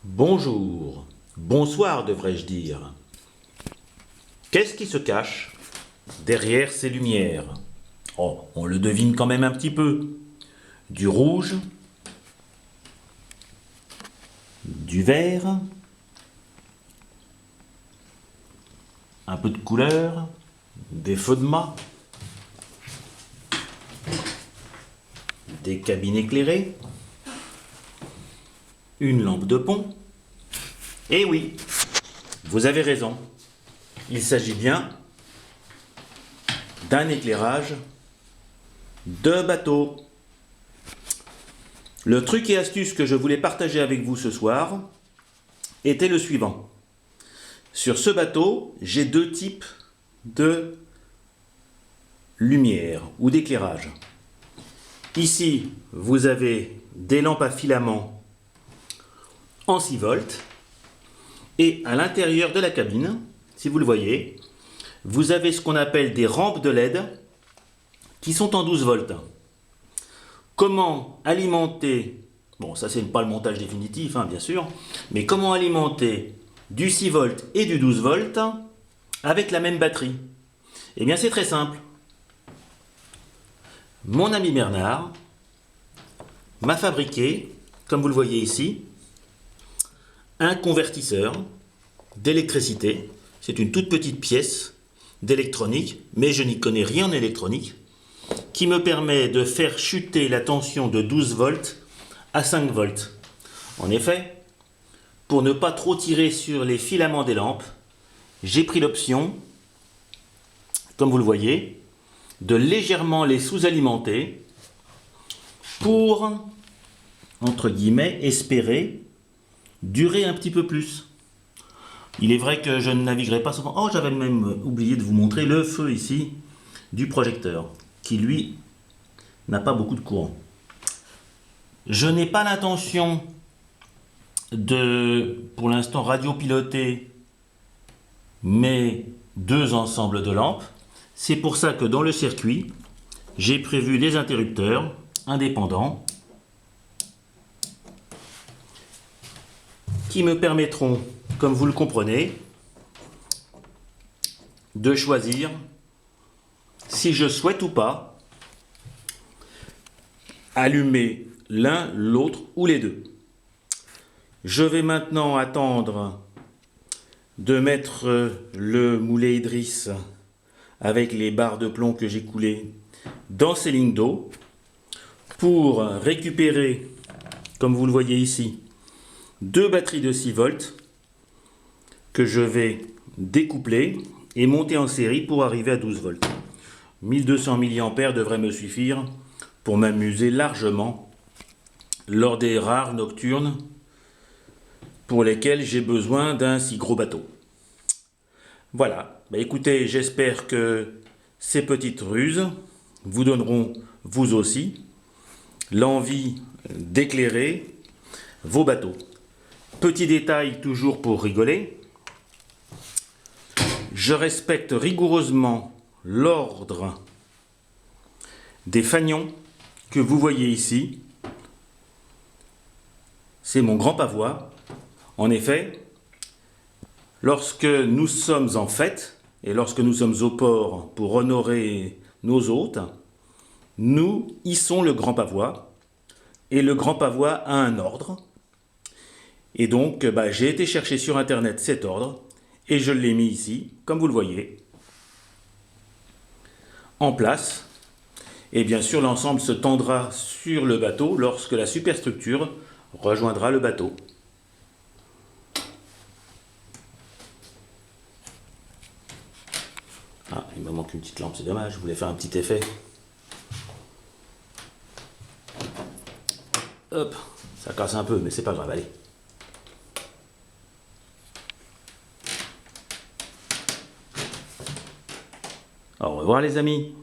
Bonjour, bonsoir devrais-je dire. Qu'est-ce qui se cache derrière ces lumières? Oh, on le devine quand même un petit peu. Du rouge, du vert, un peu de couleur, des feux de mât, des cabines éclairées, une lampe de pont. Eh oui, vous avez raison. Il s'agit bien d'un éclairage de bateau. Le truc et astuce que je voulais partager avec vous ce soir était le suivant. Sur ce bateau, j'ai deux types de lumière ou d'éclairage. Ici, vous avez des lampes à filament en 6 volts et à l'intérieur de la cabine, si vous le voyez, vous avez ce qu'on appelle des rampes de LED qui sont en 12 volts. Comment alimenter, bon ça c'est pas le montage définitif bien sûr, mais comment alimenter du 6 volts et du 12 volts avec la même batterie? Eh bien c'est très simple. Mon ami Bernard m'a fabriqué, comme vous le voyez ici, un convertisseur d'électricité. C'est une toute petite pièce d'électronique, mais je n'y connais rien en électronique, qui me permet de faire chuter la tension de 12 volts à 5 volts. En effet, pour ne pas trop tirer sur les filaments des lampes, j'ai pris l'option, comme vous le voyez, de légèrement les sous-alimenter pour, entre guillemets, espérer durer un petit peu plus. Il est vrai que je ne naviguerai pas souvent. Oh, j'avais même oublié de vous montrer le feu ici du projecteur, qui lui n'a pas beaucoup de courant. Je n'ai pas l'intention de, pour l'instant, radiopiloter mes deux ensembles de lampes. C'est pour ça que dans le circuit, j'ai prévu des interrupteurs indépendants qui me permettront, comme vous le comprenez, de choisir si je souhaite ou pas allumer l'un, l'autre ou les deux. Je vais maintenant attendre de mettre le moulet Idriss avec les barres de plomb que j'ai coulées dans ces lignes d'eau pour récupérer, comme vous le voyez ici, deux batteries de 6 volts que je vais découpler et monter en série pour arriver à 12 volts. 1200 mAh devrait me suffire pour m'amuser largement lors des rares nocturnes pour lesquels j'ai besoin d'un si gros bateau. Voilà, écoutez, j'espère que ces petites ruses vous donneront, vous aussi, l'envie d'éclairer vos bateaux. Petit détail toujours pour rigoler, je respecte rigoureusement l'ordre des fanions que vous voyez ici. C'est mon grand pavois. En effet, lorsque nous sommes en fête et lorsque nous sommes au port pour honorer nos hôtes, nous hissons le grand pavois et le grand pavois a un ordre. Et donc, j'ai été chercher sur internet cet ordre et je l'ai mis ici, comme vous le voyez, en place. Et bien sûr, l'ensemble se tendra sur le bateau lorsque la superstructure rejoindra le bateau. Ah, il me manque une petite lampe, c'est dommage, je voulais faire un petit effet. Hop, ça casse un peu, mais c'est pas grave, allez. Au revoir les amis.